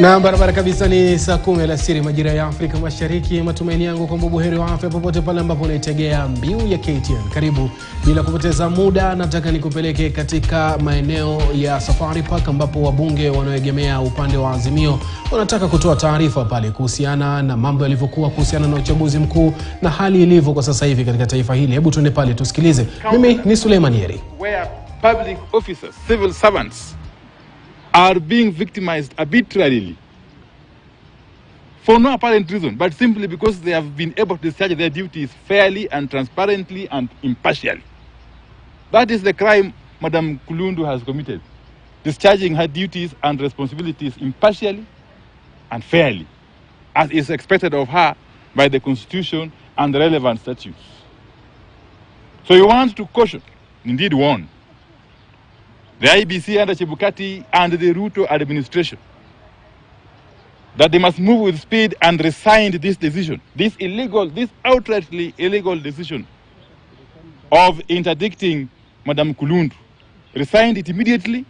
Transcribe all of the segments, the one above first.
Na barabara kabisa ni saa 10 alasiri majira ya Afrika Mashariki. Matumaini yangu kwamba buheri wa afya popote pale ambapo unaitegea Mbiu ya KTN. Karibu. Bila kupoteza muda, nataka nikupeleke katika maeneo ya Safari Park ambapo wabunge wanaoegemea upande wa Azimio wanataka kutoa taarifa pale kuhusiana na mambo yalivyokuwa kuhusiana na uchaguzi mkuu na hali ilivyo kwa sasa hivi katika taifa hili. Hebu tuende pale tusikilize. Mimi ni Suleiman Yeri. Where public officers, civil servants are being victimized arbitrarily for no apparent reason, but simply because they have been able to discharge their duties fairly and transparently and impartially. That is the crime Madam Kulundu has committed, discharging her duties and responsibilities impartially and fairly, as is expected of her by the Constitution and the relevant statutes. So you want to caution, indeed warn, the IBC under Chebukati and the Ruto administration that they must move with speed and rescind this decision, this outrightly illegal decision of interdicting Madam Kulundu. Rescind it immediately,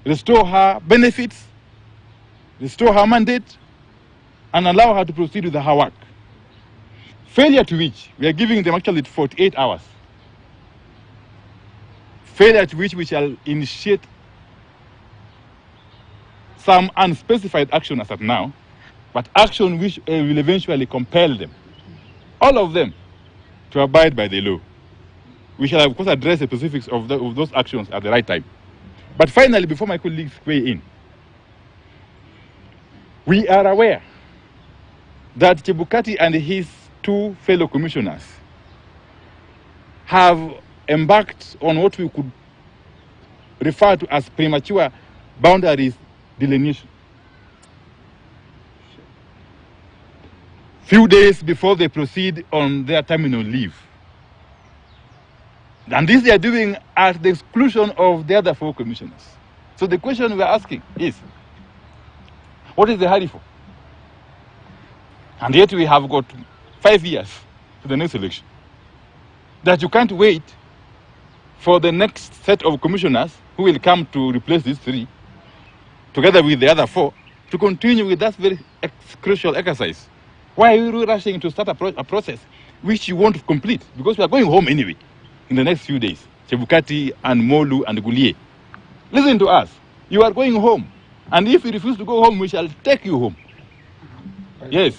restore her benefits, restore her mandate, and allow her to proceed with her work. Failure to which, we are giving them actually 48 hours. Failure to which we shall initiate some unspecified action as of now, but action which will eventually compel them, all of them, to abide by the law. We shall of course address the specifics of those actions at the right time. But finally, before my colleagues weigh in, we are aware that Chebukati and his two fellow commissioners have embarked on what we could refer to as premature boundaries delineation. Few days before they proceed on their terminal leave. And this they are doing at the exclusion of the other four commissioners. So the question we are asking is, what is the hurry for? And yet we have got 5 years to the next election. That you can't wait for the next set of commissioners who will come to replace these three, together with the other four, to continue with that very crucial exercise. Why are you rushing to start a process which you want to complete? Because we are going home anyway in the next few days. Chebukati and Molu and Gulie. Listen to us. You are going home. And if you refuse to go home, we shall take you home. Yes.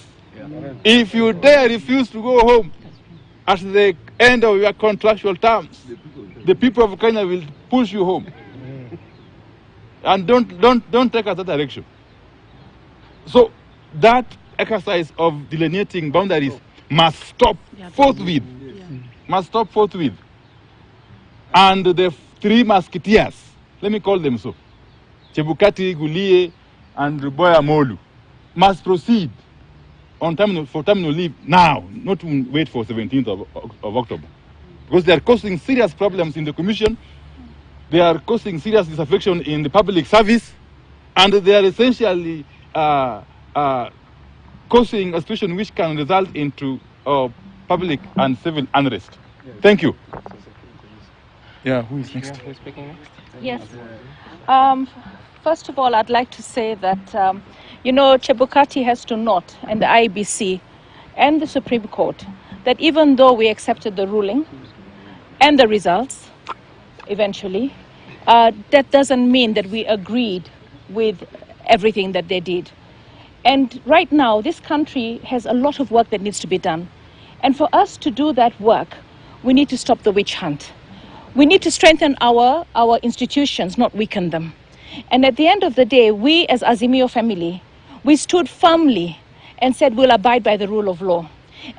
If you dare refuse to go home at the end of your contractual terms, the people of Kenya will push you home. And don't take us that direction. So that exercise of delineating boundaries must stop forthwith. Must stop forthwith. And the three musketeers, let me call them so, Chebukati, Gulie, and Boya Molu, must proceed on terminal leave now, not to wait for 17th of October. Because they are causing serious problems in the commission, they are causing serious disaffection in the public service, and they are essentially causing a situation which can result into public and civil unrest. Thank you. Yeah, who is next? Who's speaking next? Yes. First of all, I'd like to say that, you know, Chebukati has to note, and the IBC and the Supreme Court, that even though we accepted the ruling and the results, eventually, that doesn't mean that we agreed with everything that they did. And right now, this country has a lot of work that needs to be done. And for us to do that work, we need to stop the witch hunt. We need to strengthen our institutions, not weaken them. And at the end of the day, we as Azimio family, we stood firmly and said we'll abide by the rule of law.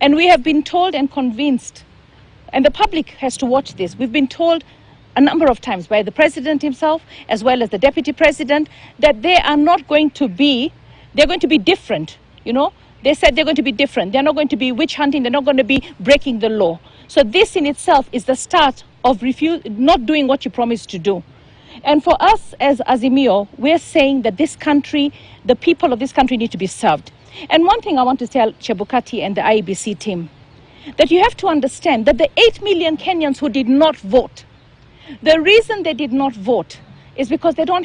And we have been told and convinced, and the public has to watch this, we've been told a number of times by the president himself, as well as the deputy president, that they are not going to be, they're going to be different, you know. They said they're going to be different. They're not going to be witch hunting. They're not going to be breaking the law. So this in itself is the start of not doing what you promised to do. And for us as Azimio, we're saying that this country, the people of this country need to be served. And one thing I want to tell Chebukati and the IEBC team, that you have to understand that the 8 million Kenyans who did not vote, the reason they did not vote is because they don't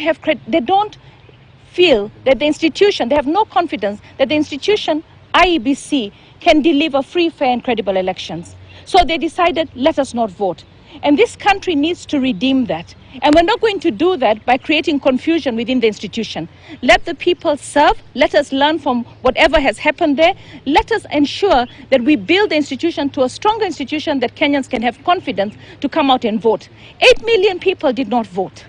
feel that the institution, they have no confidence that the institution, IEBC, can deliver free, fair and credible elections. So they decided, let us not vote. And this country needs to redeem that. And we're not going to do that by creating confusion within the institution. Let the people serve. Let us learn from whatever has happened there. Let us ensure that we build the institution to a stronger institution that Kenyans can have confidence to come out and vote. 8 million people did not vote.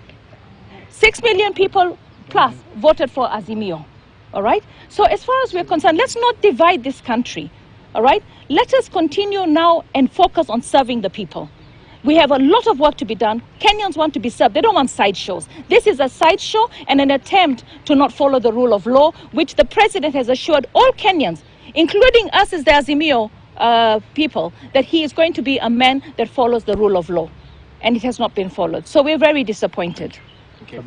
6 million people plus voted for Azimio. All right? So as far as we're concerned, let's not divide this country. All right? Let us continue now and focus on serving the people. We have a lot of work to be done. Kenyans want to be served. They don't want sideshows. This is a sideshow and an attempt to not follow the rule of law, which the president has assured all Kenyans, including us as the Azimio people, that he is going to be a man that follows the rule of law. And it has not been followed. So we're very disappointed. Okay.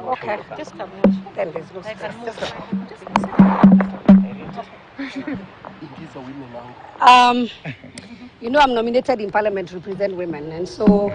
Okay, just come. You know, I'm nominated in Parliament to represent women, and so...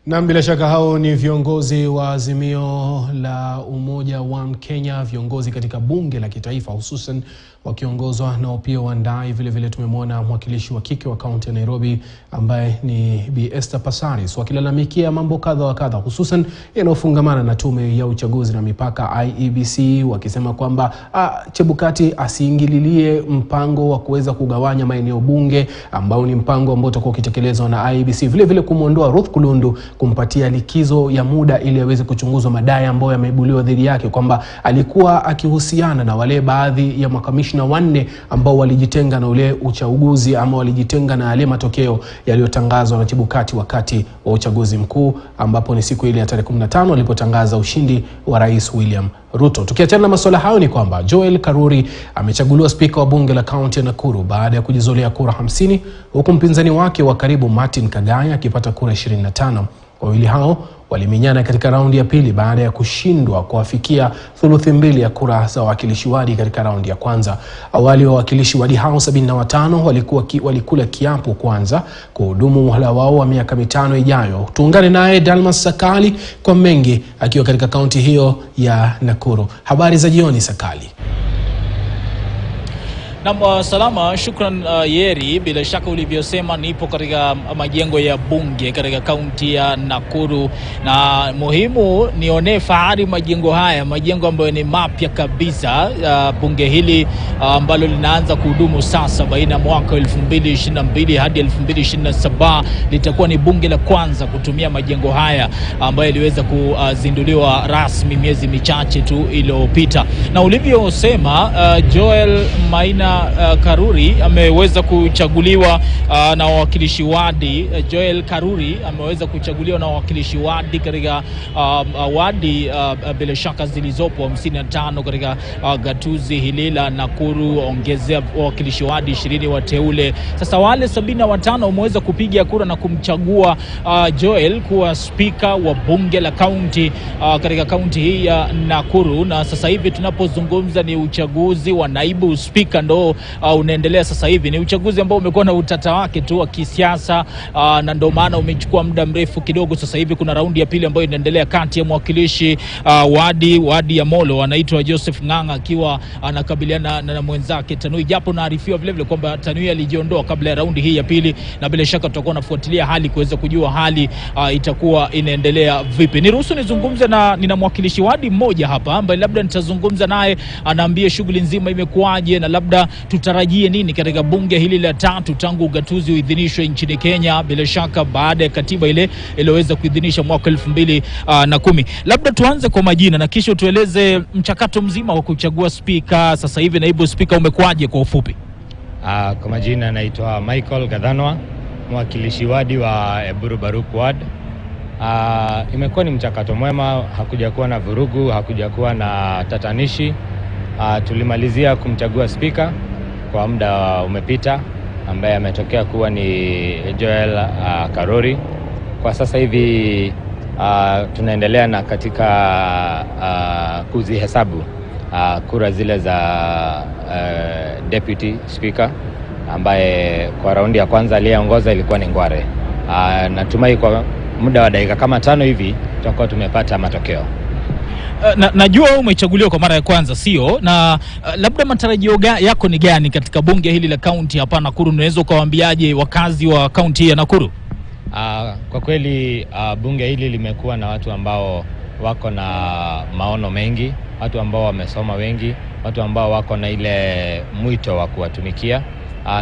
Na bila shaka hao ni viongozi wa Azimio la Umoja wa Kenya, viongozi katika bunge la kitaifa, hususan wakiongozwa na Opiyo Wandayi. Vile vile tumemwona mwakilishi wa kike wa kaunti ya Nairobi ambaye ni Bi Esther Passaris wakilalamikia mambo kadha wa kadha, hususan yanayofungamana na tume ya uchaguzi na mipaka IEBC, wakisema kwamba Chebukati asiingililie mpango wa kuweza kugawanya maeneo bunge ambao ni mpango ambao utakuwa ukitekelezwa na IEBC. Vile vile kumuondoa Ruth Kulundu, kumpatia likizo ya muda ili aweze kuchunguza madai ambayo yameibuliwa dhidi yake kwamba alikuwa akihusiana na wale baadhi ya makamishna wanne ambao walijitenga na ule uchaguzi ama walijitenga na yale matokeo yaliyotangazwa na Chebukati wakati wa uchaguzi mkuu, ambapo ni siku ile ya tarehe 15 alipotangaza ushindi wa Rais William Ruto. Tukiachana na masuala hayo ni kwamba Joel Karuri amechaguliwa spika wa bunge la kaunti ya Nakuru baada ya kujizolea kura 50, huku mpinzani wake wa karibu Martin Kagaya akipata kura 25. Wawili hao waliminyana katika raundi ya pili baada ya kushindwa kuafikia thuluthi mbili ya kura za wawakilishi wadi katika raundi ya kwanza. Awali wawakilishi wadi hao 75 walikula kiapo kwanza kuhudumu muhula wao wa miaka 5 ijayo. Tuungane naye Dalmas Sakali kwa mengi akiwa katika kaunti hiyo ya Nakuru. Habari za jioni Sakali. Na salama, shukran Yeri. Bila shaka ulivyosema nipo katika majengo ya bunge katika kaunti ya Nakuru, na muhimu nione fahari majengo haya, majengo ambayo ni mapya kabisa. Bunge hili ambalo linaanza kuhudumu sasa baina mwaka 2022 hadi 2027 litakuwa ni bunge la kwanza kutumia majengo haya ambayo iliweza kuzinduliwa rasmi miezi michache tu iliyopita. Na ulivyosema Joel Maina Karuri ameweza kuchaguliwa na wawakilishi wadi. Joel Karuri ameweza kuchaguliwa na wawakilishi wadi katika wadi bila shaka zilizopo 55 katika gatuzi hili la Nakuru, ongezea wawakilishi wadi 20 wateule. Sasa wale 75 wameweza kupiga kura na kumchagua Joel kuwa spika wa bunge la kaunti katika kaunti hii ya Nakuru. Na sasa hivi tunapozungumza ni uchaguzi wa naibu spika ndo unaendelea sasa hivi. Ni uchaguzi ambao umekuwa na utata wake tu wa kisiasa, na ndio maana umechukua muda mrefu kidogo. Sasa hivi kuna raundi ya pili ambayo inaendelea kati ya mwakilishi wadi ya Molo anaitwa Joseph Nganga akiwa anakabiliana na mwenzake Tanui, japo naarifiwa vile vile kwamba Tanui alijiondoa kabla ya raundi hii ya pili, na bila shaka tutakuwa nafuatilia hali kuweza kujua hali itakuwa inaendelea vipi. Niruhusu nizungumze na nina mwakilishi wadi mmoja hapa ambaye labda nitazungumza naye anaambia shughuli nzima imekuaje na labda tutarajie nini katika bunge hili la tatu tangu ugatuzi uidhinishwe nchini Kenya, bila shaka baada ya katiba ile iliyoweza kuidhinisha mwaka 2010. Labda tuanze kwa majina na kisha tueleze mchakato mzima wa kuchagua spika sasa hivi, naibu spika umekuaje kwa ufupi? Kwa majina naitwa Michael Gadhanwa, mwakilishi wadi wa Eburu Baruku ward. Imekuwa ni mchakato mwema, hakuja kuwa na vurugu, hakuja kuwa na tatanishi. Tulimalizia kumchagua spika kwa muda umepita, ambaye ametokea kuwa ni Joel Karuri. Kwa sasa hivi tunaendelea na katika kuzihesabu kura zile za deputy speaker, ambaye kwa raundi ya kwanza aliyeongoza ilikuwa ni Ngware. Natumai kwa muda wa dakika kama 5 hivi tutakuwa tumepata matokeo. Najua umechaguliwa kwa mara ya kwanza, sio? Na labda matarajio yako ni gani katika bunge hili la kaunti hapa Nakuru? Unaweza ukawaambiaje wakazi wa kaunti ya Nakuru? Kwa kweli bunge hili limekuwa na watu ambao wako na maono mengi, watu ambao wamesoma wengi, watu ambao wako na ile mwito wa kuwatumikia.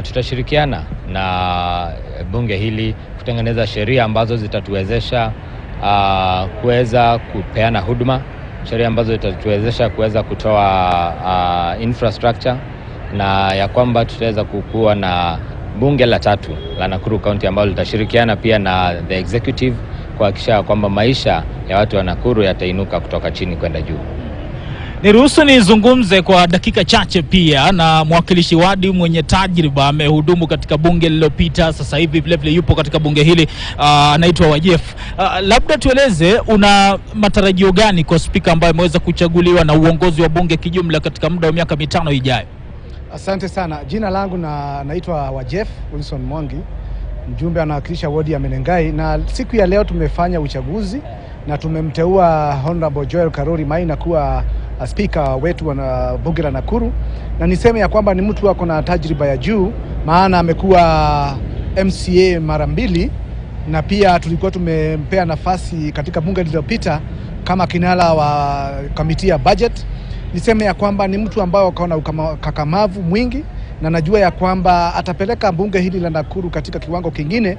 Tutashirikiana na bunge hili kutengeneza sheria ambazo zitatuwezesha kuweza kupeana huduma, sheria ambazo zitatuwezesha kuweza kutoa infrastructure, na ya kwamba tutaweza kukua na bunge la 3 la Nakuru County ambalo litashirikiana pia na the executive kuhakikisha kwamba maisha ya watu wa Nakuru yatainuka kutoka chini kwenda juu. Niruhusu nizungumze kwa dakika chache pia na mwakilishi wadi mwenye tajriba, amehudumu katika bunge lililopita, sasa hivi vile yupo katika bunge hili, anaitwa Wajef. Labda tueleze, una matarajio gani kwa spika ambaye ameweza kuchaguliwa na uongozi wa bunge kijumla katika muda wa miaka 5 ijayo? Asante sana. Jina langu naitwa Wajef Wilson Mwangi, mjumbe anawakilisha wadi ya Menengai, na siku ya leo tumefanya uchaguzi na tumemteua Honorable Joel Karori Maina kuwa speaker wetu wa bunge la Nakuru, na niseme ya kwamba ni mtu wako na tajriba ya juu, maana amekuwa MCA mara 2, na pia tulikuwa tumempea nafasi katika bunge lililopita kama kinara wa kamiti ya budget. Niseme ya kwamba ni mtu ambao akaona ukakamavu mwingi, na najua ya kwamba atapeleka bunge hili la Nakuru katika kiwango kingine,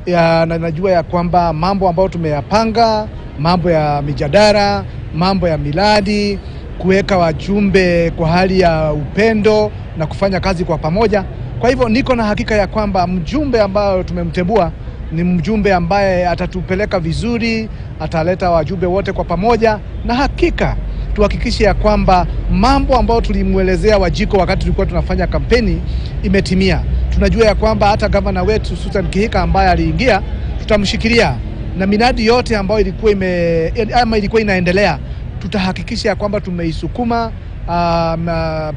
na najua ya kwamba mambo ambayo tumeyapanga, mambo ya mijadala, mambo ya miladi, kuweka wajumbe kwa hali ya upendo na kufanya kazi kwa pamoja. Kwa hivyo niko na hakika ya kwamba mjumbe ambao tumemtebua ni mjumbe ambaye atatupeleka vizuri, ataleta wajumbe wote kwa pamoja, na hakika tuhakikishe ya kwamba mambo ambayo tulimuelezea Wajiko wakati tulikuwa tunafanya kampeni imetimia. Tunajua ya kwamba hata gavana wetu Susan Kihika ambaye aliingia, tutamshikilia, na miradi yote ambayo ilikuwa inaendelea tutahakikisha ya kwamba tumeisukuma.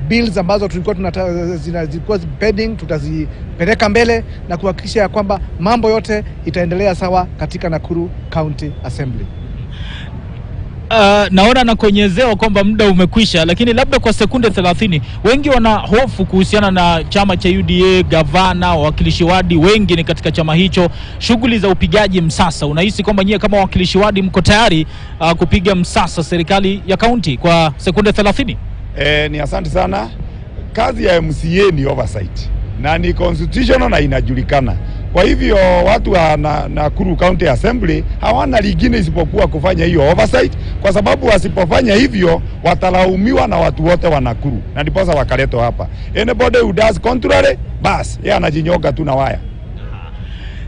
Bills ambazo tulikuwa zilikuwa pending tutazipeleka mbele na kuhakikisha ya kwamba mambo yote itaendelea sawa katika Nakuru County Assembly. Naona nakonyezea kwamba muda umekwisha, lakini labda kwa sekunde 30, wengi wana hofu kuhusiana na chama cha UDA, gavana, wawakilishi wadi wengi ni katika chama hicho, shughuli za upigaji msasa. Unahisi kwamba nyie kama wawakilishi wadi mko tayari kupiga msasa serikali ya kaunti kwa sekunde 30? Ni asante sana. Kazi ya MCA ni oversight na ni constitutional na inajulikana. Kwa hivyo watu wa Nakuru County Assembly hawana lingine isipokuwa kufanya hiyo oversight, kwa sababu wasipofanya hivyo watalaumiwa na watu wote wa Nakuru, na ndiposa wakaletwa hapa. Anybody who does contrary, bas yeye anajinyoga tu na waya.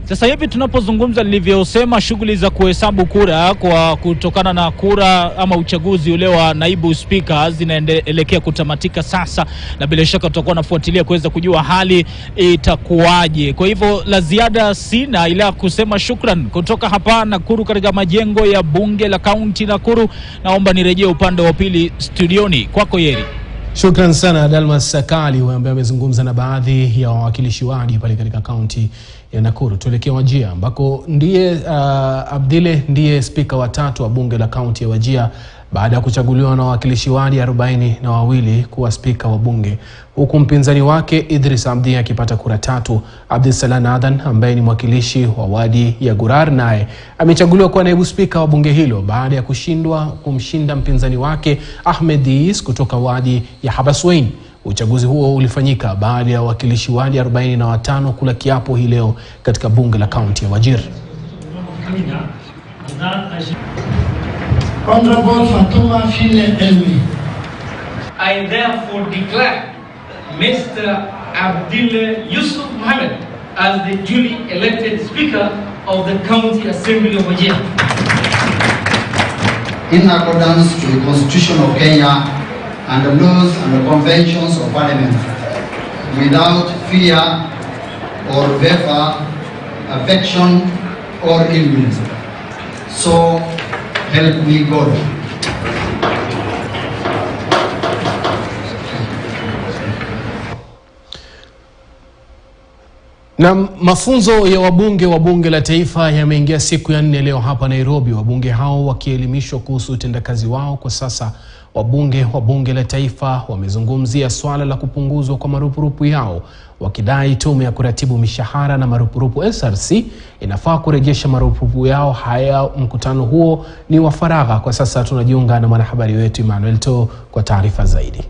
Sasa hivi tunapozungumza, nilivyosema, shughuli za kuhesabu kura kwa kutokana na kura ama uchaguzi ule wa naibu speaker zinaelekea kutamatika sasa, na bila shaka tutakuwa nafuatilia kuweza kujua hali itakuwaje. Kwa hivyo la ziada sina ila kusema shukran kutoka hapa Nakuru katika majengo ya bunge la kaunti Nakuru. Naomba nirejee upande wa pili studioni kwako Yeri. Shukran sana Dalmas Sakali ambaye amezungumza na baadhi ya wawakilishi wadi pale katika kaunti ya Nakuru. Tuelekea Wajia ambako ndiye Abdile ndiye spika wa 3 wa bunge la kaunti ya Wajia baada ya kuchaguliwa na wawakilishi wadi 42 kuwa spika wa bunge, huku mpinzani wake Idris Abdi akipata kura 3. Abdissalam Adhan ambaye ni mwakilishi wa wadi ya Gurar naye amechaguliwa kuwa naibu spika wa bunge hilo baada ya kumshinda mpinzani wake Ahmed Is kutoka wadi ya Habaswein. Uchaguzi huo ulifanyika baada ya wawakilishi wadi 45 kula kiapo hii leo katika bunge la kaunti ya Wajir. Honorable Fatuma File Elmi. I therefore declare Mr. Abdile Yusuf Mohammed as the duly elected Speaker of the County Assembly of Wajir. In accordance to the Constitution of Kenya and the laws and the conventions of Parliament, without fear or favor, affection or ill will. So help me God. Na mafunzo ya wabunge wa bunge la taifa yameingia siku ya 4 leo hapa Nairobi. Wabunge hao wakielimishwa kuhusu utendakazi wao. Kwa sasa wabunge wa bunge la taifa wamezungumzia swala la kupunguzwa kwa marupurupu yao, wakidai tume ya kuratibu mishahara na marupurupu SRC inafaa kurejesha marupurupu yao haya. Mkutano huo ni wa faragha. Kwa sasa tunajiunga na mwanahabari wetu Emmanuel To kwa taarifa zaidi.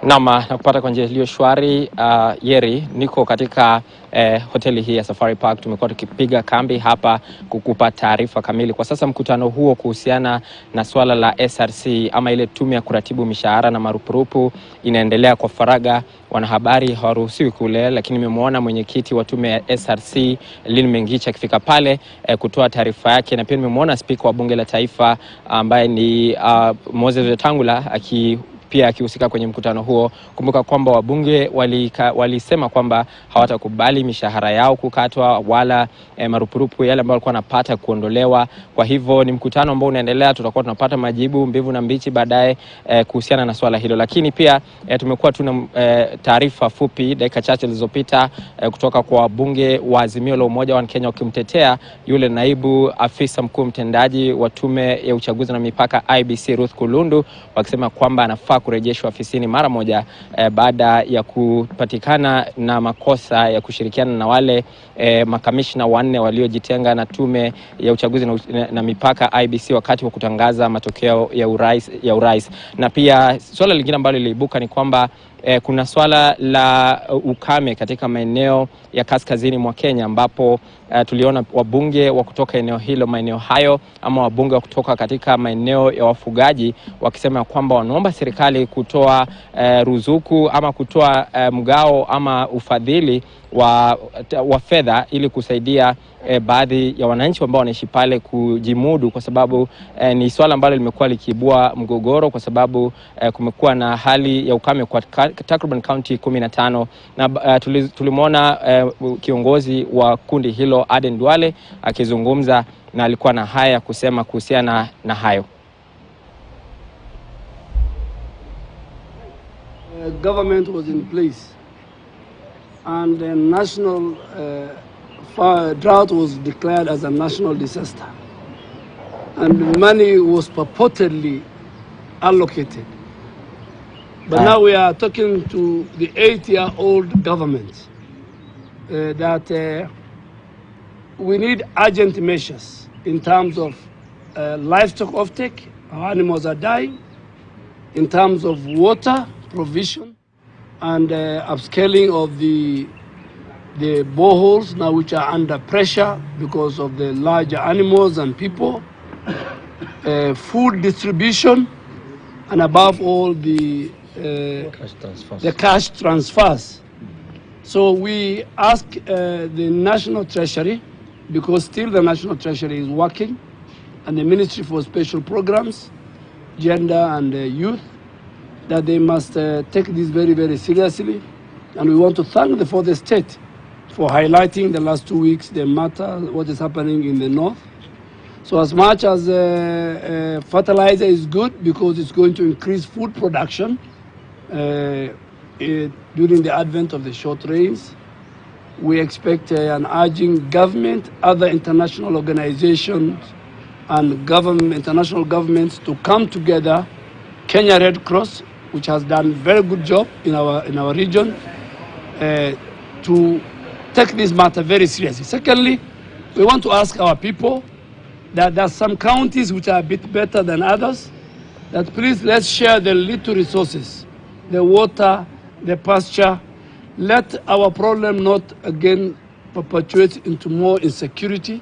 Na kupata kwa njia iliyo shwari. Yeri, niko katika hoteli hii ya Safari Park. Tumekuwa tukipiga kambi hapa kukupa taarifa kamili. Kwa sasa mkutano huo kuhusiana na swala la SRC ama ile tume ya kuratibu mishahara na marupurupu inaendelea kwa faraga. Wanahabari hawaruhusiwi kule, lakini nimemwona mwenyekiti wa tume ya SRC Lynn Mengicha akifika pale kutoa taarifa yake, na pia nimemwona spika wa bunge la taifa ambaye ni Moses Wetangula pia akihusika kwenye mkutano huo. Kumbuka kwamba wabunge walisema kwamba hawatakubali mishahara yao kukatwa wala marupurupu yale ambayo walikuwa wanapata kuondolewa. Kwa hivyo ni mkutano ambao unaendelea, tutakuwa tunapata majibu mbivu na mbichi baadaye kuhusiana na swala hilo. Lakini pia tumekuwa tuna taarifa fupi dakika chache zilizopita kutoka kwa wabunge wa Azimio la Umoja wa Kenya wakimtetea yule naibu afisa mkuu mtendaji wa tume ya uchaguzi na mipaka IBC Ruth Kulundu, wakisema kwamba anafaa kurejeshwa ofisini mara moja baada ya kupatikana na makosa ya kushirikiana na wale makamishna 4 waliojitenga na tume ya uchaguzi na mipaka IBC wakati wa kutangaza matokeo ya urais. Na pia swala lingine ambalo liliibuka ni kwamba kuna swala la ukame katika maeneo ya kaskazini mwa Kenya, ambapo tuliona wabunge wa kutoka maeneo hayo ama wabunge wa kutoka katika maeneo ya wafugaji wakisema kwamba wanaomba serikali kutoa ruzuku ama kutoa mgao ama ufadhili wa fedha ili kusaidia baadhi ya wananchi ambao wanaishi pale kujimudu, kwa sababu ni swala ambalo limekuwa likiibua mgogoro, kwa sababu kumekuwa na hali ya ukame kwa takriban kaunti 15. Na tulimwona kiongozi wa kundi hilo Aden Duale akizungumza, na alikuwa na haya kusema kuhusiana na hayo. Government was in place and the national drought was declared as a national disaster, and money was purportedly allocated. But now we are talking to the 8-year-old government that we need urgent measures in terms of livestock offtake. Our animals are dying. In terms of water provision and upscaling of the boreholes now, which are under pressure because of the larger animals and people, food distribution, and above all the cash transfers. So we ask the National Treasury, because still the National Treasury is working, and the Ministry for Special Programs, Gender and Youth, that they must take this very, very seriously. And we want to thank the state for highlighting the last 2 weeks the matter, what is happening in the north. So as much as fertilizer is good because it's going to increase food production during the advent of the short rains, we expect an urging government, other international organizations and international governments to come together. Kenya Red Cross, which has done very good job in our region, to take this matter very seriously. Secondly, we want to ask our people that there are some counties which are a bit better than others, that please let's share the little resources, the water, the pasture. Let our problem not again perpetuate into more insecurity.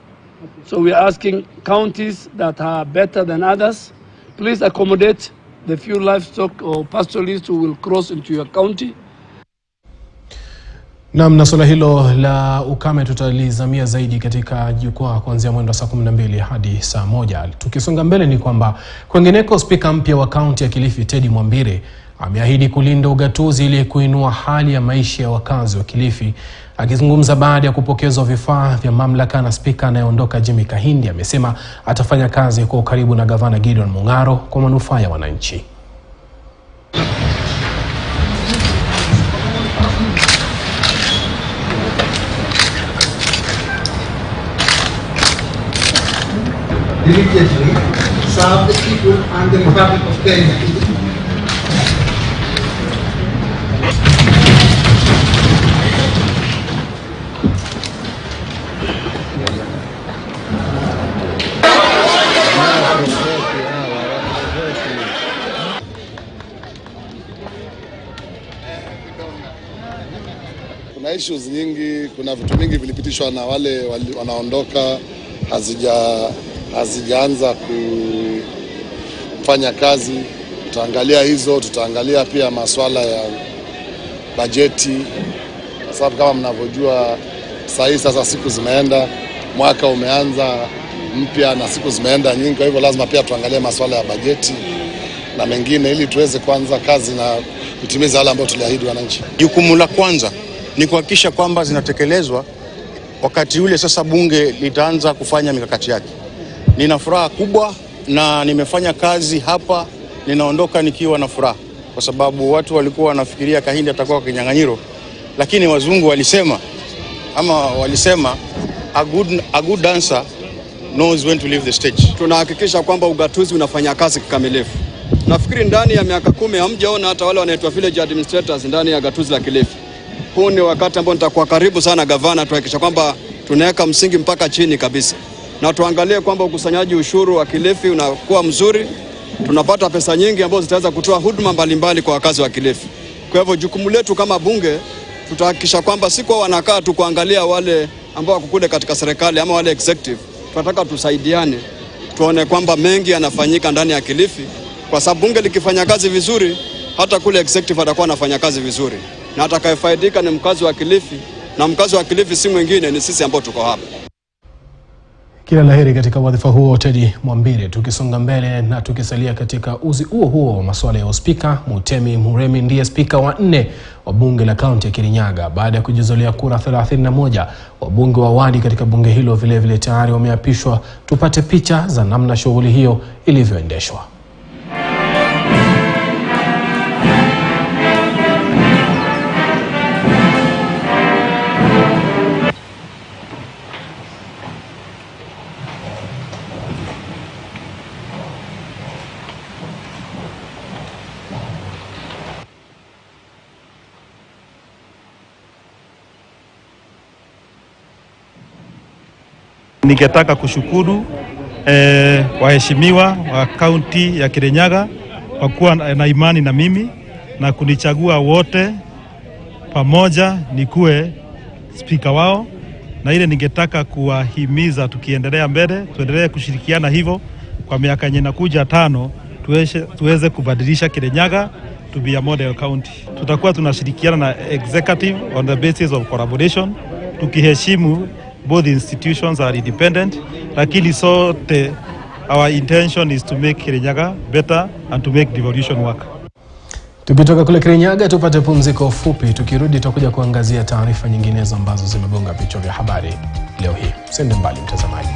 So we are asking counties that are better than others, please accommodate the few livestock or pastoralists who will cross into your county. Na swala hilo la ukame tutalizamia zaidi katika jukwaa kuanzia mwendo saa 12 hadi saa 1. Tukisonga mbele ni kwamba kwengineko, spika mpya wa kaunti ya Kilifi Teddy Mwambire ameahidi kulinda ugatuzi ili kuinua hali ya maisha ya wakazi wa Kilifi. Akizungumza baada ya kupokezwa vifaa vya mamlaka na spika anayeondoka Jimmy Kahindi, amesema atafanya kazi kwa ukaribu na gavana Gideon Mung'aro kwa manufaa ya wananchi. diligently serve the people and the Republic of Kenya. Kuna issues nyingi, kuna vitu mingi vilipitishwa na wale wanaondoka, hazijaanza kufanya kazi. Tutaangalia hizo, tutaangalia pia masuala ya bajeti, kwa sababu kama mnavyojua sasa siku zimeenda, mwaka umeanza mpya na siku zimeenda nyingi, kwa hivyo lazima pia tuangalie masuala ya bajeti na mengine ili tuweze kuanza kazi na kutimiza yale ambayo tuliahidi wananchi. Jukumu la kwanza ni kuhakikisha kwamba zinatekelezwa wakati ule sasa bunge litaanza kufanya mikakati yake. Nina furaha kubwa na nimefanya kazi hapa, ninaondoka nikiwa na furaha kwa sababu watu walikuwa wanafikiria Kahindi atakuwa kinyang'anyiro, lakini wazungu walisema a good dancer knows when to leave the stage. Tunahakikisha kwamba ugatuzi unafanya kazi kikamilifu. Nafikiri ndani ya miaka 10 hamjaona hata wale wanaitwa village administrators ndani ya gatuzi la Kilifi. Huu ni wakati ambao nitakuwa karibu sana gavana, tuhakikisha kwamba tunaweka msingi mpaka chini kabisa. Na tuangalie kwamba ukusanyaji ushuru wa Kilifi unakuwa mzuri. Tunapata pesa nyingi ambazo zitaweza kutoa huduma mbalimbali kwa wakazi wa Kilifi. Kwa hivyo jukumu letu kama bunge, tutahakikisha kwamba si kwa wanakaa tu kuangalia wale ambao wako kule katika serikali ama wale executive. Tunataka tusaidiane, tuone kwamba mengi yanafanyika ndani ya Kilifi, kwa sababu bunge likifanya kazi vizuri, hata kule executive atakuwa anafanya kazi vizuri. Na atakayefaidika ni mkazi wa Kilifi, na mkazi wa Kilifi si mwingine, ni sisi ambao tuko hapa. Kila laheri katika wadhifa huo Teddy Mwambire. Tukisonga mbele na tukisalia katika uzi huo wa masuala ya uspika, Mutemi Muremi ndiye spika wa 4 wa bunge la kaunti ya Kirinyaga baada ya kujizolea kura 31. Wabunge wa wadi katika bunge hilo vile tayari wameapishwa. Tupate picha za namna shughuli hiyo ilivyoendeshwa. Ningetaka kushukuru waheshimiwa wa kaunti ya Kirinyaga kwa kuwa na imani na mimi na kunichagua wote pamoja nikuwe spika wao, na ile ningetaka kuwahimiza tukiendelea mbele, tuendelee kushirikiana hivyo kwa miaka yenye inakuja 5, tuweze kubadilisha Kirinyaga to be a model county. Tutakuwa tunashirikiana na executive on the basis of collaboration, tukiheshimu both institutions are independent, lakini sote our intention is to make Kirinyaga better and to make devolution work. Tukitoka kule Kirinyaga tupate pumziko fupi, tukirudi tutakuja kuangazia taarifa nyinginezo ambazo zimegonga vichwa vya habari leo hii. Usende mbali mtazamaji.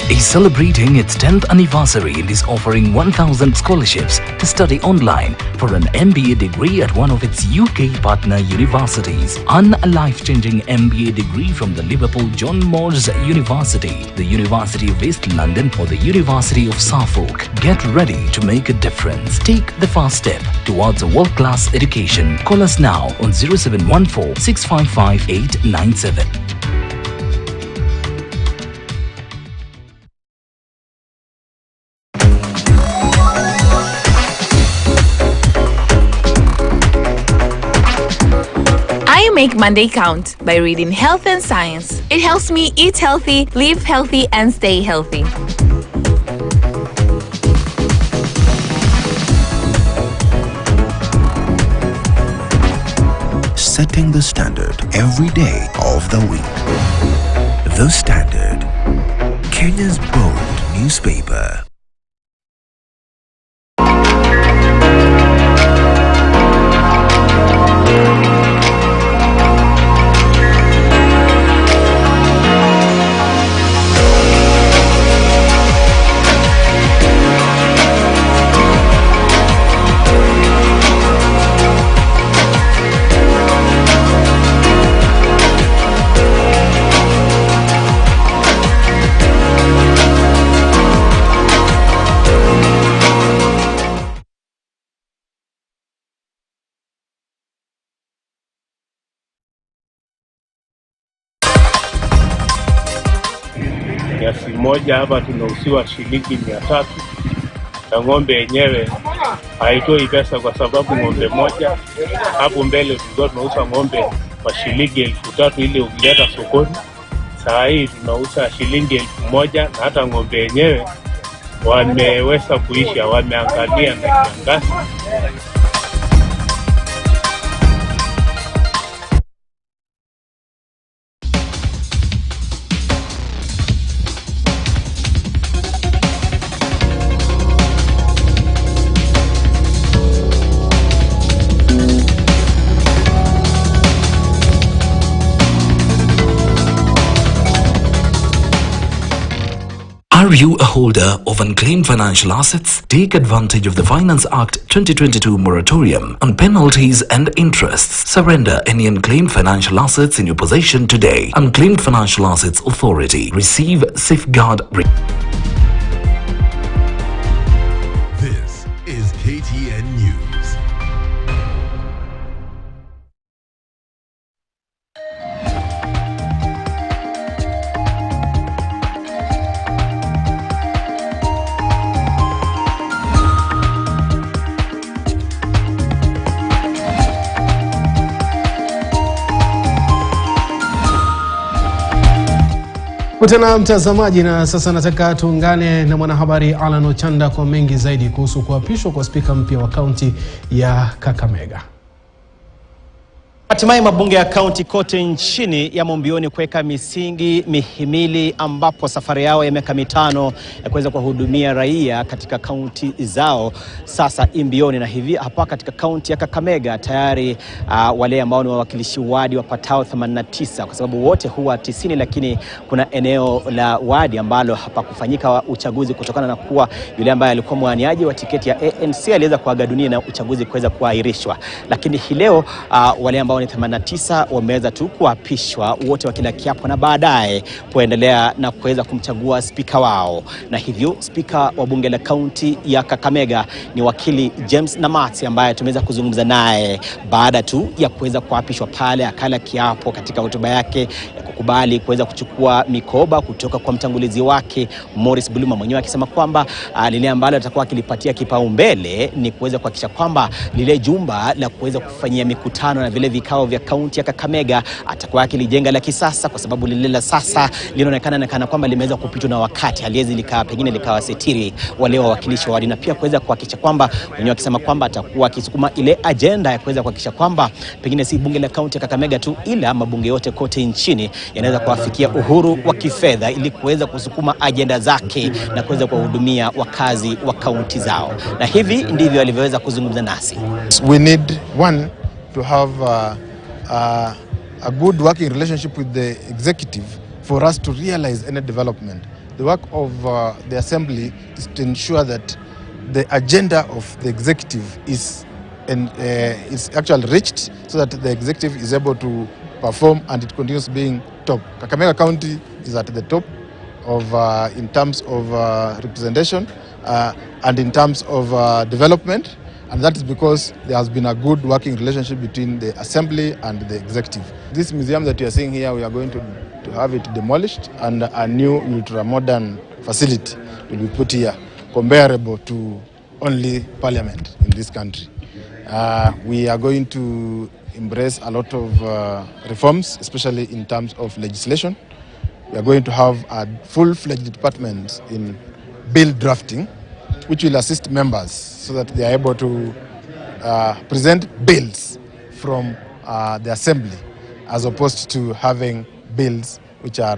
is celebrating its 10th anniversary and is offering 1,000 scholarships to study online for an MBA degree at one of its UK partner universities. Earn a life-changing MBA degree from the Liverpool John Moores University, the University of East London or the University of Suffolk. Get ready to make a difference. Take the first step towards a world-class education. Call us now on 0714 655 897. I make Monday count by reading Health and Science. It helps me eat healthy, live healthy, and stay healthy. Setting the standard every day of the week. The Standard, Kenya's bold newspaper. moja hapa tunauziwa shilingi 300, na ng'ombe yenyewe haitoi pesa kwa sababu ng'ombe moja hapo mbele tulikuwa tunauza ng'ombe kwa shilingi 3,000 ile ukileta sokoni. Saa hii tunauza shilingi 1,000, na hata ng'ombe yenyewe wameweza kuisha, wameangalia na kiangazi. Are you a holder of unclaimed financial assets? Take advantage of the Finance Act 2022 moratorium on penalties and interests. Surrender any unclaimed financial assets in your possession today. Unclaimed Financial Assets Authority. Receive, safeguard. This is KTN News. Tena mtazamaji, na sasa nataka tuungane na mwanahabari Alan Ochanda kwa mengi zaidi kuhusu kuapishwa kwa spika mpya wa kaunti ya Kakamega. Hatimaye mabunge ya kaunti kote nchini yamo mbioni kuweka misingi mihimili ambapo safari yao ya miaka 5 ya kuweza kuwahudumia raia katika kaunti zao sasa imbioni, na hivi hapa katika kaunti ya Kakamega tayari wale ambao ni wawakilishi wadi wapatao 89, kwa sababu wote huwa 90, lakini kuna eneo la wadi ambalo hapa kufanyika uchaguzi kutokana na kuwa yule ambaye alikuwa mwaniaji wa tiketi ya ANC aliweza kuaga dunia na uchaguzi kuweza kuahirishwa. Lakini hii leo wale ambao ni 89 wameweza tu kuapishwa wote wakila kiapo na baadaye kuendelea na kuweza kumchagua spika wao. Na hivyo spika wa bunge la kaunti ya Kakamega ni wakili James Namati ambaye tumeweza kuzungumza naye baada tu ya kuweza kuapishwa pale. Akala kiapo katika hotuba yake ya kukubali kuweza kuchukua mikoba kutoka kwa mtangulizi wake Morris Buluma, mwenyewe akisema kwamba lile ambalo atakuwa akilipatia kipaumbele ni kuweza kuhakikisha kwamba lile jumba la kuweza kufanyia mikutano na vile vikao vya kaunti ya Kakamega atakuwa akilijenga la kisasa, kwa sababu lile la sasa linaonekana kana kwamba limeweza kupitwa na wakati, haliwezi pengine likawa setiri wale wawakilishi wadi, na pia kuweza kuhakikisha kwamba mwenyewe akisema kwamba atakuwa akisukuma ile agenda ya kuweza kuhakikisha kwamba pengine si bunge la kaunti ya Kakamega tu, ila mabunge yote kote nchini yanaweza kuwafikia uhuru wa kifedha ili kuweza kusukuma agenda zake na kuweza kuwahudumia wakazi wa kaunti zao. Na hivi ndivyo alivyoweza kuzungumza nasi. We need to have a good working relationship with the executive for us to realize any development. The work of the assembly is to ensure that the agenda of the executive is actually reached, so that the executive is able to perform and it continues being top. Kakamega County is at the top of in terms of representation and in terms of development. And that is because there has been a good working relationship between the assembly and the executive. This museum that you are seeing here, we are going to have it demolished and a new ultra-modern facility will be put here, comparable to only parliament in this country. We are going to embrace a lot of reforms, especially in terms of legislation. We are going to have a full-fledged department in bill drafting, which will assist members so that they are able to present bills from the assembly, as opposed to having bills which are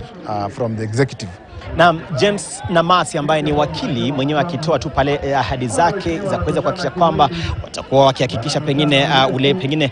from the executive. Na James Namati ambaye ni wakili mwenyewe akitoa tu pale ahadi zake za kuweza kuhakikisha kwamba watakuwa wakihakikisha pengine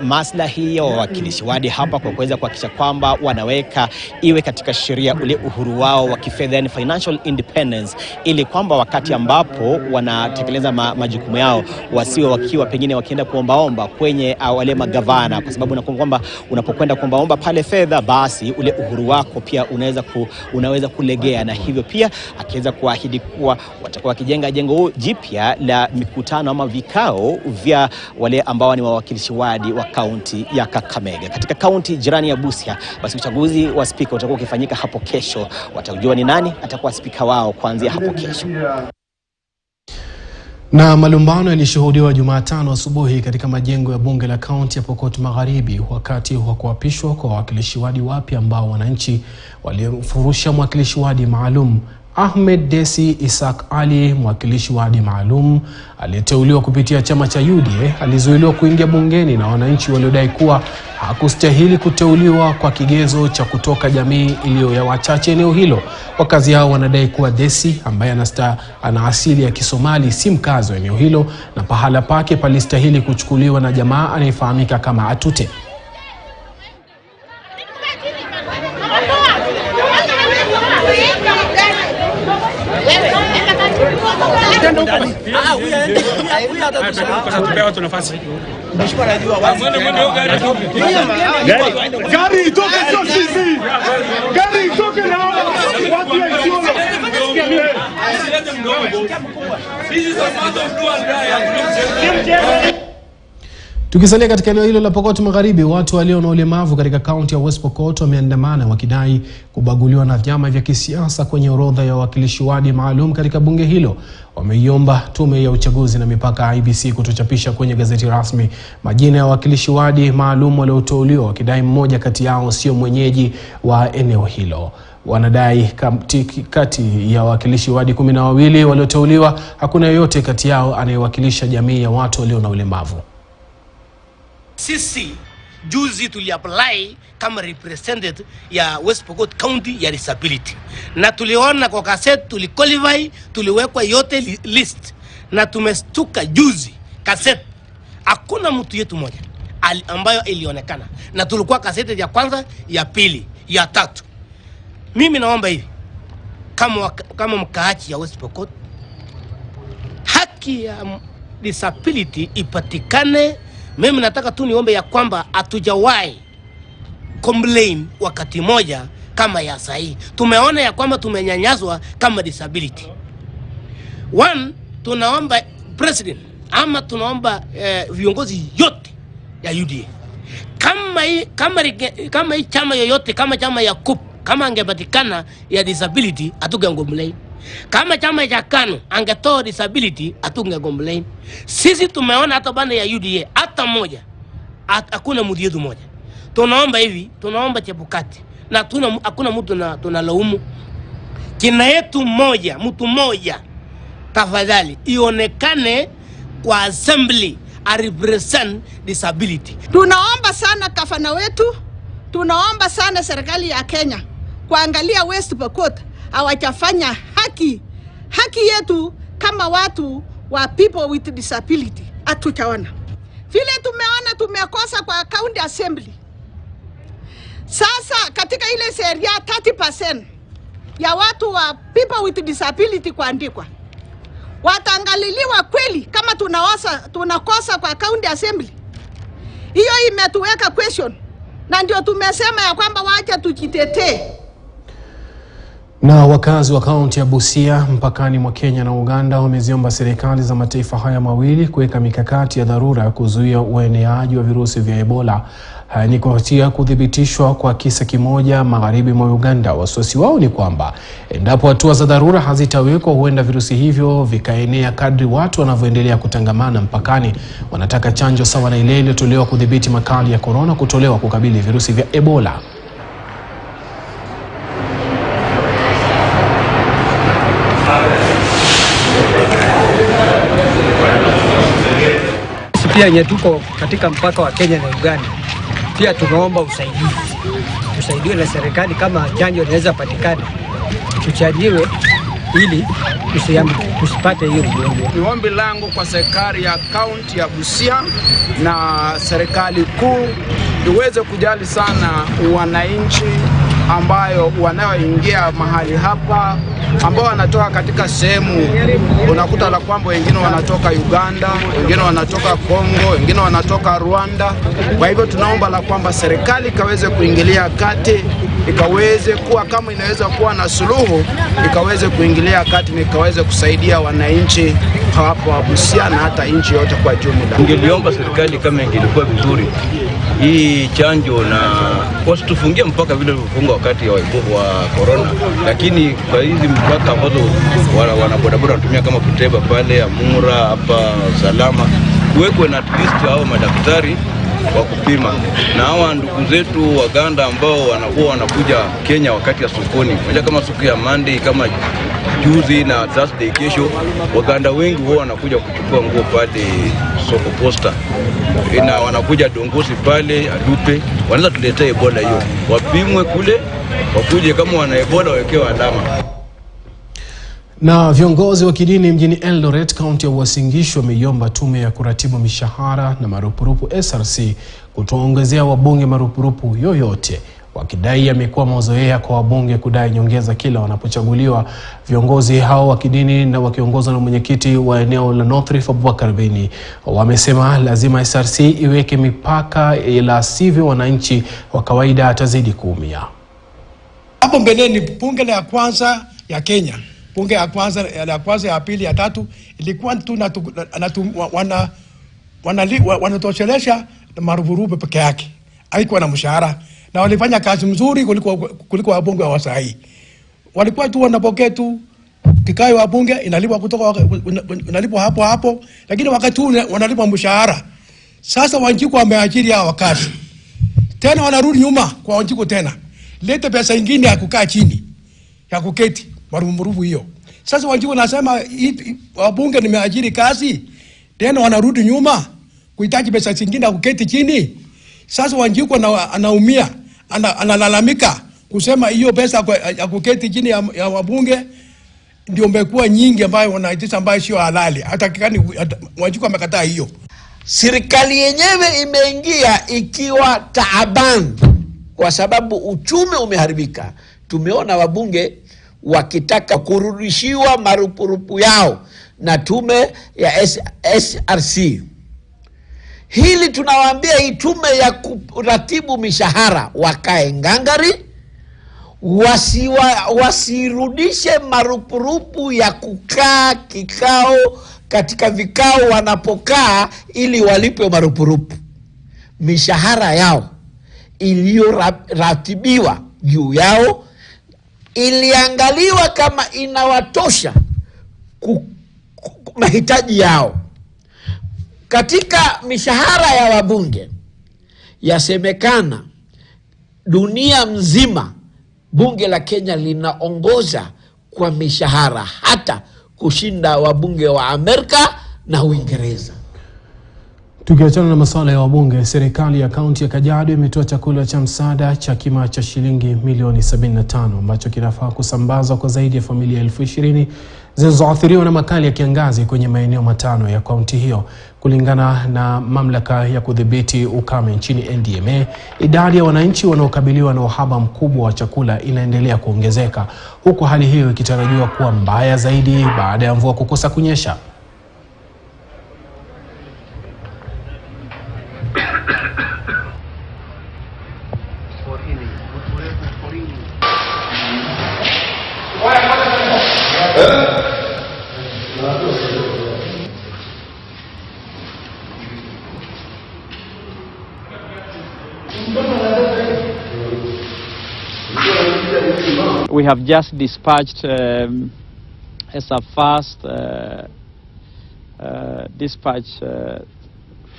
maslahi ya wawakilishi wadi hapa kwa kuweza kuhakikisha kwamba wanaweka iwe katika sheria ule uhuru wao wa kifedha, yani financial independence, ili kwamba wakati ambapo wanatekeleza majukumu yao wasiwe wakiwa pengine wakienda kuombaomba kwenye wale magavana, kwa sababu unakumbuka kwamba unapokwenda kuombaomba pale fedha, basi ule uhuru wako pia unaweza kulegea, na hivyo pia akiweza kuahidi kuwa watakuwa wakijenga jengo jipya la mikutano ama vikao vya wale ambao ni wawakilishi wadi wa kaunti ya Kakamega. Katika kaunti jirani ya Busia, basi uchaguzi wa spika utakuwa ukifanyika hapo kesho. Watajua ni nani atakuwa spika wao kuanzia hapo kesho. Na malumbano yalishuhudiwa Jumatano asubuhi katika majengo ya bunge la kaunti ya Pokot Magharibi wakati wa kuapishwa kwa wawakilishi wadi wapya ambao wananchi walimfurusha mwakilishi wadi maalum Ahmed Desi Isaac Ali. Mwakilishi wadi maalum aliyeteuliwa kupitia chama cha UDA alizuiliwa kuingia bungeni na wananchi waliodai kuwa hakustahili kuteuliwa kwa kigezo cha kutoka jamii iliyo ya wachache eneo hilo. Wakazi hao wanadai kuwa Desi ambaye ana asili ya Kisomali si mkazi wa eneo hilo na pahala pake palistahili kuchukuliwa na jamaa anayefahamika kama Atute. Tukisalia katika eneo hilo la Pokot Magharibi, watu walio na ulemavu katika kaunti ya West Pokot wameandamana wakidai kubaguliwa na vyama vya kisiasa kwenye orodha ya wawakilishi wadi maalum katika bunge hilo. Wameiomba tume ya uchaguzi na mipaka IEBC kutochapisha kwenye gazeti rasmi majina ya wawakilishi wadi maalum walioteuliwa, wakidai mmoja kati yao sio mwenyeji wa eneo hilo. Wanadai kati ya wawakilishi wadi 12 walioteuliwa hakuna yoyote kati yao anayewakilisha jamii ya watu walio na ulemavu. Sisi juzi tuliapply kama representative ya West Pokot County ya disability, na tuliona kwa cassette tuliqualify, tuliwekwa yote list, na tumestuka juzi cassette hakuna mtu yetu moja ambayo ilionekana, na tulikuwa cassette ya kwanza, ya pili, ya tatu. Mimi naomba hivi kama mkaaji ya West Pokot, haki ya disability ipatikane. Mimi nataka tu niombe ya kwamba hatujawahi complain wakati moja kama ya sahi. Tumeona ya kwamba tumenyanyaswa kama disability. One, tunaomba president ama tunaomba viongozi yote ya UDA. Kama hii chama yoyote, kama chama ya KUP, kama angepatikana ya disability atungecomplain. Kama chama cha KANU angetoa disability atungecomplain. Sisi tumeona hata banda ya UDA hata moja, hakuna mtu yetu moja. Tunaomba hivi, tunaomba Chebukati na hakuna mtu tunalaumu. Kina yetu moja, mtu moja, tafadhali ionekane kwa assembly a represent disability. Tunaomba sana gavana wetu, tunaomba sana serikali ya Kenya kuangalia West Pokot hawajafanya haki yetu kama watu wa people with disability. Hatujaona vile tumeona tumekosa kwa county assembly. Sasa katika ile sheria 30% ya watu wa people with disability kuandikwa, wataangaliliwa kweli kama tunakosa kwa county assembly. Hiyo imetuweka question, na ndio tumesema ya kwamba wacha tujitetee. Na wakazi wa kaunti ya Busia mpakani mwa Kenya na Uganda wameziomba serikali za mataifa haya mawili kuweka mikakati ya dharura kuzuia ueneaji wa virusi vya Ebola. Ni kufuatia kuthibitishwa kwa kisa kimoja magharibi mwa Uganda. Wasiwasi wao ni kwamba endapo hatua za dharura hazitawekwa, huenda virusi hivyo vikaenea kadri watu wanavyoendelea kutangamana mpakani. Wanataka chanjo sawa na ile iliyotolewa kudhibiti makali ya corona kutolewa kukabili virusi vya Ebola. Pia nye tuko katika mpaka wa Kenya na Uganda, pia tunaomba tusaidiwe na serikali. Kama chanjo inaweza patikana, tuchanjiwe ili tusipate hiyo ugonjwa. Ni ombi langu kwa serikali ya kaunti ya Busia na serikali kuu iweze kujali sana wananchi ambayo wanaoingia mahali hapa ambao wanatoka katika sehemu, unakuta la kwamba wengine wanatoka Uganda, wengine wanatoka Kongo, wengine wanatoka Rwanda. Kwa hivyo tunaomba la kwamba serikali ikaweze kuingilia kati, ikaweze kuwa kama inaweza kuwa na suluhu, ikaweze kuingilia kati na ikaweze kusaidia wananchi hapa Busia na hata nchi yote kwa jumla. Ningeliomba serikali kama ingelikuwa vizuri hii chanjo na wasitufungie mpaka vile vifunga wakati wa corona, lakini kwa hizi mpaka ambazo wanabodaboda wanatumia kama Kuteba pale Amura hapa Salama, kuwekwe na at least hao madaktari wa kupima, na hawa ndugu zetu Waganda ambao wanakuja Kenya wakati ya sokoni, moja kama siku ya Monday kama juzi na Thursday kesho, Waganda wengi wao wanakuja kuchukua nguo pale soko Posta, na wanakuja Dongosi pale Adupe, wanaweza tuletea Ebola hiyo, wapimwe kule, wakuje kama wana Ebola wawekewe alama. Na viongozi wa kidini mjini Eldoret, kaunti ya Uasin Gishu, wameiomba tume ya kuratibu mishahara na marupurupu SRC kutoongezea wabunge marupurupu yoyote, wakidai yamekuwa mazoea kwa wabunge kudai nyongeza kila wanapochaguliwa. Viongozi hao wa kidini na wakiongozwa na mwenyekiti wa eneo la North Rift Abubakar Beni wamesema lazima SRC iweke mipaka, ila sivyo wananchi wa kawaida atazidi kuumia. Hapo mbeleni bunge la kwanza ya Kenya, bunge ya kwanza ya pili ya tatu ilikuwa tu wanatoshelesha marupurupu peke yake, haikuwa na mshahara, na walifanya kazi mzuri kuliko wabunge wa wasai. Walikuwa tu wanapokea tu kikao wa bunge, inalipwa inalipwa hapo, lakini wakati huu wanalipwa mshahara. Sasa Wanjiku wameajiri hao wakazi, tena wanarudi nyuma kwa Wanjiku tena, lete pesa nyingine ya kukaa chini ya kuketi marupurupu hiyo. Sasa Wanjiku nasema wabunge nimeajiri kazi, tena wanarudi nyuma kuhitaji pesa nyingine ya kuketi chini. Sasa Wanjiku anaumia, analalamika kusema hiyo pesa ya kuketi chini ya wabunge ndio mbekuwa nyingi ambayo wanaitisha, ambayo sio halali. Hata kikani Wanjiku amekataa hiyo. Serikali yenyewe imeingia ikiwa taaban kwa sababu uchumi umeharibika. Tumeona wabunge wakitaka kurudishiwa marupurupu yao na tume ya SRC. Hili tunawaambia hii tume ya kuratibu mishahara wakae ngangari, wasirudishe marupurupu ya kukaa kikao katika vikao wanapokaa ili walipe marupurupu. Mishahara yao iliyoratibiwa juu yao iliangaliwa kama inawatosha mahitaji yao. Katika mishahara ya wabunge yasemekana dunia mzima bunge la Kenya linaongoza kwa mishahara, hata kushinda wabunge wa Amerika na Uingereza. Tukiachana na masuala ya wabunge, serikali ya kaunti ya Kajiado imetoa chakula cha msaada cha kima cha shilingi milioni 75 ambacho kinafaa kusambazwa kwa zaidi ya familia 20,000 zilizoathiriwa na makali ya kiangazi kwenye maeneo matano ya kaunti hiyo. Kulingana na mamlaka ya kudhibiti ukame nchini NDMA, idadi ya wananchi wanaokabiliwa na uhaba mkubwa wa chakula inaendelea kuongezeka, huku hali hiyo ikitarajiwa kuwa mbaya zaidi baada ya mvua kukosa kunyesha. We have just dispatched as a first dispatch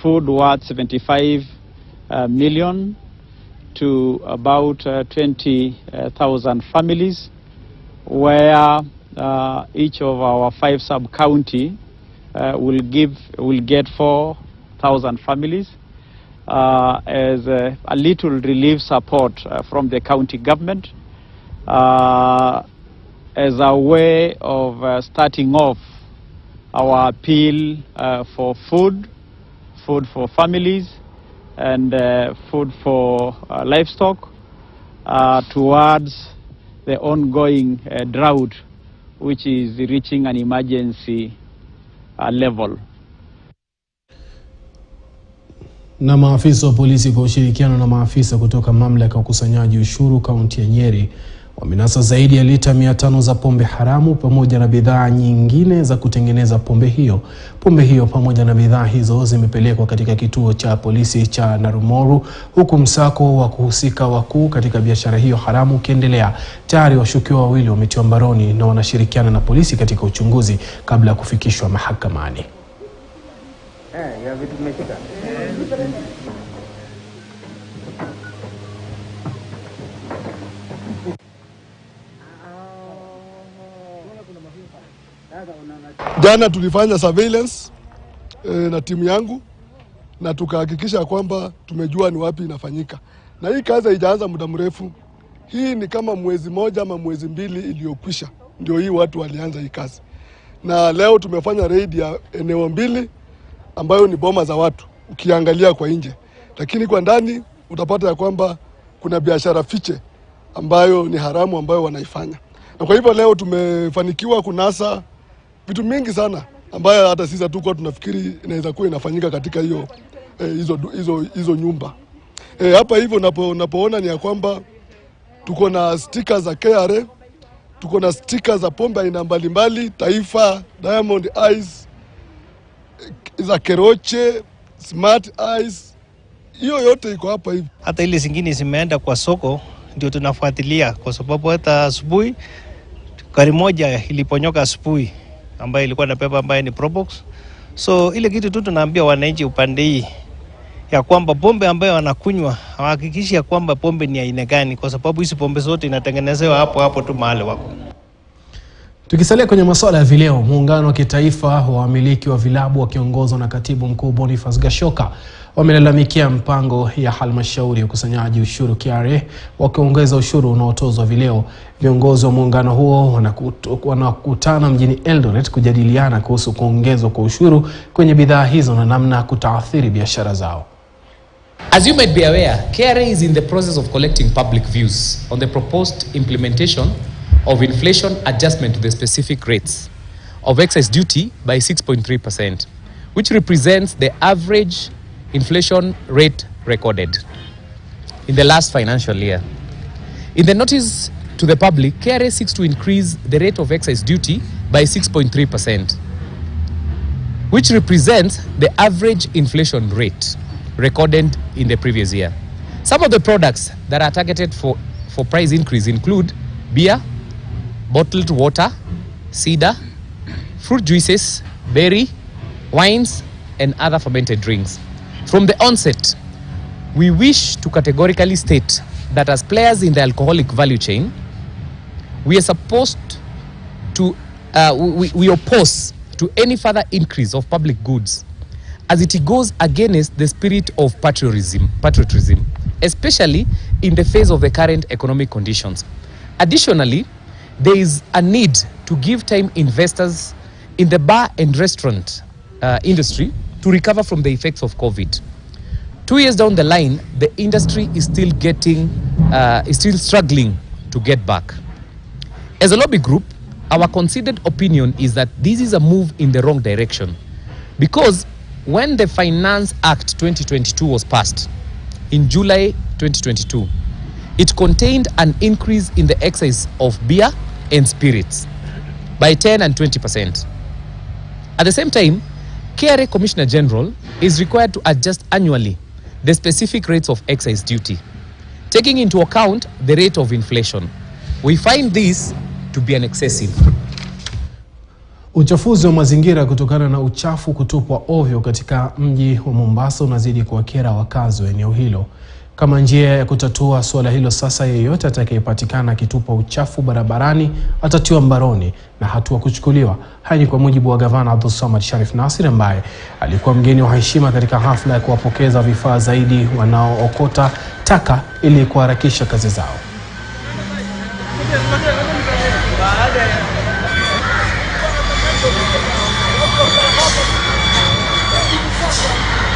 food worth 75 million to about 20,000 families, where each of our 5 sub-county will get 4,000 families as a little relief support from the county government, as a way of starting off our appeal for food for families and food for livestock, towards the ongoing drought, which is reaching an emergency level. Na maafisa wa polisi kwa ushirikiano na maafisa kutoka mamlaka ya ukusanyaji ushuru kaunti ya Nyeri wamenasa zaidi ya lita 500 za pombe haramu pamoja na bidhaa nyingine za kutengeneza pombe hiyo. Pombe hiyo pamoja na bidhaa hizo zimepelekwa katika kituo cha polisi cha Narumoru, huku msako wa kuhusika wakuu katika biashara hiyo haramu ukiendelea. Tayari washukiwa wawili wametiwa mbaroni na wanashirikiana na polisi katika uchunguzi kabla ya kufikishwa mahakamani. Jana tulifanya surveillance na timu yangu na tukahakikisha kwamba tumejua ni wapi inafanyika. Na hii kazi haijaanza muda mrefu. Hii ni kama mwezi moja ama mwezi mbili iliyokwisha ndio hii watu walianza hii kazi. Na leo tumefanya raid ya eneo mbili ambayo ni boma za watu ukiangalia kwa nje. Lakini kwa ndani utapata ya kwamba kuna biashara fiche ambayo ni haramu ambayo wanaifanya. Na kwa hivyo leo tumefanikiwa kunasa vitu mingi sana ambayo hata sisi hatukuwa tunafikiri inaweza kuwa inafanyika katika hiyo hizo nyumba. Hapa hivyo unapoona ni ya kwamba tuko na stickers za KRA, tuko na stickers za pombe aina mbalimbali, Taifa, Diamond Eyes, za Keroche, Smart Eyes. Hiyo yote iko hapa hivi. Hata ile zingine zimeenda kwa soko ndio tunafuatilia, kwa sababu hata asubuhi gari moja iliponyoka asubuhi ambayo ilikuwa na pepa ambayo ni Probox. So ile kitu tu tunaambia wananchi upande hii ya kwamba pombe ambayo wanakunywa hawahakikishi ya kwamba pombe ni aina gani, kwa sababu hizi pombe zote inatengenezewa hapo tu mahali wako. Tukisalia kwenye masuala ya vileo, muungano wa kitaifa wa wamiliki wa vilabu wakiongozwa na katibu mkuu Boniface Gashoka wamelalamikia mpango ya halmashauri ya ukusanyaji ushuru KRA wakiongeza ushuru unaotozwa vileo. Viongozi wa muungano huo wanakutana mjini Eldoret kujadiliana kuhusu kuongezwa kwa ushuru kwenye bidhaa hizo na namna kutaathiri biashara zao. As you might be aware, KRA is in the process of collecting public views on the proposed implementation of inflation adjustment to the specific rates of excise duty by 6.3%, which represents the average inflation rate recorded in the last financial year. In the notice to the public, KRA seeks to increase the rate of excise duty by 6.3%, which represents the average inflation rate recorded in the previous year. Some of the products that are targeted for price increase include beer, bottled water, cider, fruit juices, berry, wines, and other fermented drinks. From the onset, we wish to categorically state that as players in the alcoholic value chain, we are supposed to, we oppose to any further increase of public goods, as it goes against the spirit of patriotism, especially in the face of the current economic conditions. Additionally, there is a need to give time investors in the bar and restaurant industry to recover from the effects of COVID. 2 years down the line, the industry is still struggling to get back. As a lobby group, our considered opinion is that this is a move in the wrong direction, because when the Finance Act 2022 was passed in July 2022, it contained an increase in the excise of beer and spirits by 10 and 20%. At the same time, KRA Commissioner General is required to adjust annually the specific rates of excise duty, taking into account the rate of inflation. We find this to be an excessive. Uchafuzi wa mazingira kutokana na uchafu kutupwa ovyo katika mji wa Mombasa unazidi kuwakera wakazi wa eneo hilo. Kama njia ya kutatua suala hilo, sasa yeyote atakayepatikana akitupa uchafu barabarani atatiwa mbaroni na hatua kuchukuliwa. Haya ni kwa mujibu wa gavana Abdulsamad Sharif Nasir ambaye alikuwa mgeni wa heshima katika hafla ya kuwapokeza vifaa zaidi wanaookota taka ili kuharakisha kazi zao.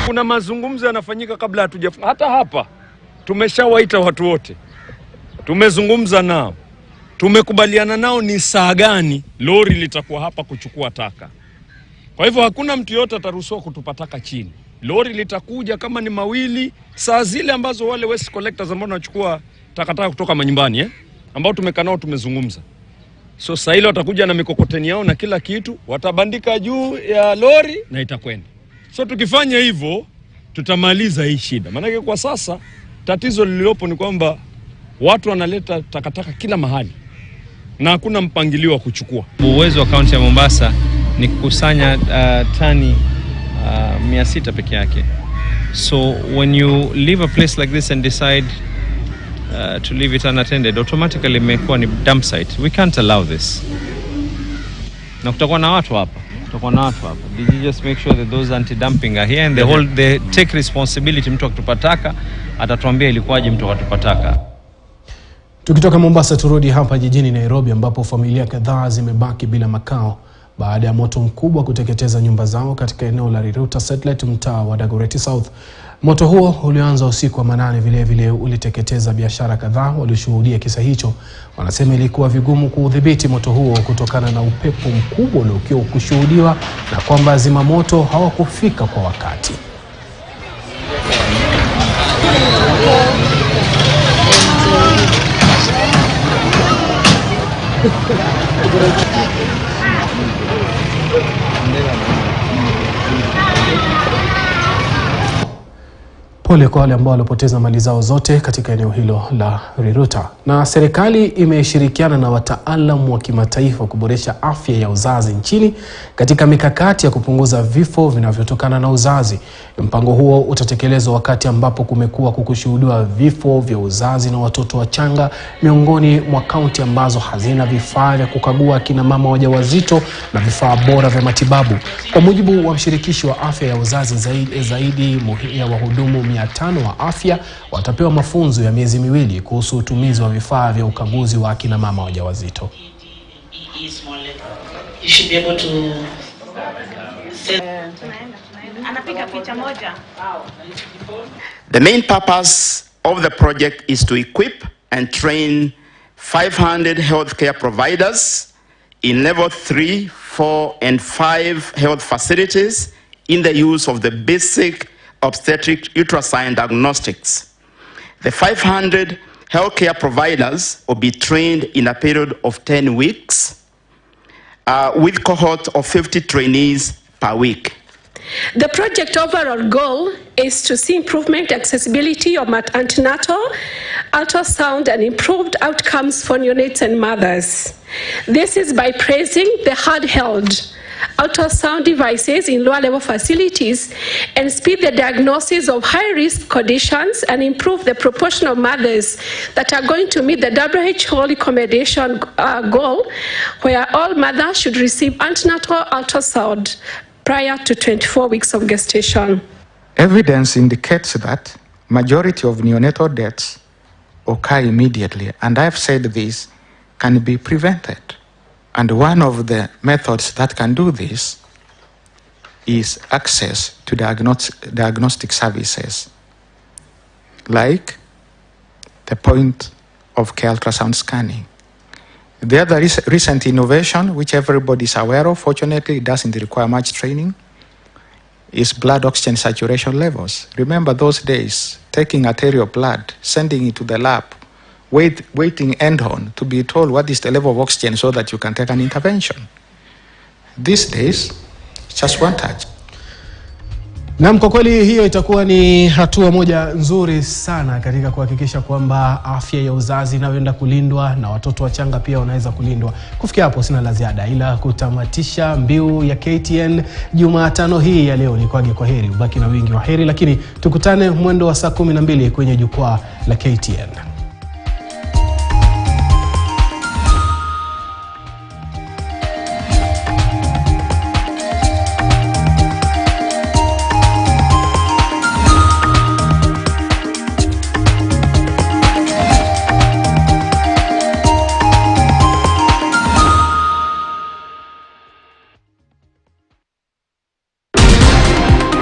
Kuna mazungumzo yanafanyika kabla hatujafunga. Hata hapa tumeshawaita watu wote tumezungumza nao, tumekubaliana nao ni saa gani lori litakuwa hapa kuchukua taka. Kwa hivyo hakuna mtu yote ataruhusiwa kutupa taka chini. Lori litakuja kama ni mawili, saa zile ambazo wale waste collectors ambao wanachukua takataka kutoka manyumbani ambao tumekaa nao tumezungumza. So saa ile watakuja na mikokoteni yao na kila kitu, watabandika juu ya lori na itakwenda. So tukifanya hivyo tutamaliza hii shida. Maana kwa sasa tatizo lililopo ni kwamba watu wanaleta takataka kila mahali na hakuna mpangilio wa kuchukua. Uwezo wa kaunti ya Mombasa ni kukusanya tani 600 peke yake. So when you leave a place like this and decide to leave it unattended, automatically imekuwa ni dump site. We can't allow this. Na kutakuwa na watu hapa. Did you just make sure that those anti-dumping are here and they take responsibility? Mtu akitupa taka atatuambia ilikuwaje mtu akatupa taka. Tukitoka Mombasa turudi hapa jijini Nairobi ambapo familia kadhaa zimebaki bila makao baada ya moto mkubwa kuteketeza nyumba zao katika eneo la Riruta Satellite, mtaa wa Dagoretti South. Moto huo ulioanza usiku wa manane vile vile uliteketeza biashara kadhaa. Walioshuhudia kisa hicho wanasema ilikuwa vigumu kuudhibiti moto huo kutokana na upepo mkubwa uliokuwa kushuhudiwa na kwamba zimamoto hawakufika kwa wakati. Pole kwa wale ambao walipoteza mali zao zote katika eneo hilo la Riruta. Na serikali imeshirikiana na wataalamu wa kimataifa kuboresha afya ya uzazi nchini katika mikakati ya kupunguza vifo vinavyotokana na uzazi. Mpango huo utatekelezwa wakati ambapo kumekuwa kukushuhudiwa vifo vya uzazi na watoto wachanga miongoni mwa kaunti ambazo hazina vifaa vya kukagua kina mama wajawazito na vifaa bora vya matibabu. Kwa mujibu wa mshirikishi wa afya ya uzazi, zaidi ya wahudumu 500 wa afya watapewa mafunzo ya miezi miwili kuhusu utumizi wa vifaa vya ukaguzi wa kina mama wajawazito. The main purpose of the project is to equip and train 500 healthcare providers in level 3, 4 and 5 health facilities in the use of the basic obstetric ultrasound diagnostics. The 500 healthcare providers will be trained in a period of 10 weeks with cohort of 50 trainees per week. The project overall goal is to see improvement accessibility of antenatal, ultrasound and improved outcomes for neonates and mothers. This is by praising the handheld ultrasound devices in lower level facilities and speed the diagnosis of high risk conditions and improve the proportion of mothers that are going to meet the WHO recommendation goal, where all mothers should receive antenatal ultrasound prior to 24 weeks of gestation. Evidence indicates that majority of neonatal deaths occur immediately, and I've said this can be prevented. And one of the methods that can do this is access to diagnostic services, like the point of care ultrasound scanning. The other recent innovation, which everybody is aware of, fortunately it doesn't require much training, is blood oxygen saturation levels. Remember those days, taking arterial blood, sending it to the lab, waiting end on to be told what is the level of oxygen so that you can take an intervention. These days, just one touch. Na kwa kweli hiyo itakuwa ni hatua moja nzuri sana katika kuhakikisha kwamba afya ya uzazi inayoenda kulindwa na watoto wachanga pia wanaweza kulindwa. Kufikia hapo sina la ziada ila kutamatisha mbiu ya KTN Jumatano hii ya leo. Ni kwa heri, ubaki na wingi wa heri, lakini tukutane mwendo wa saa 12 kwenye jukwaa la KTN.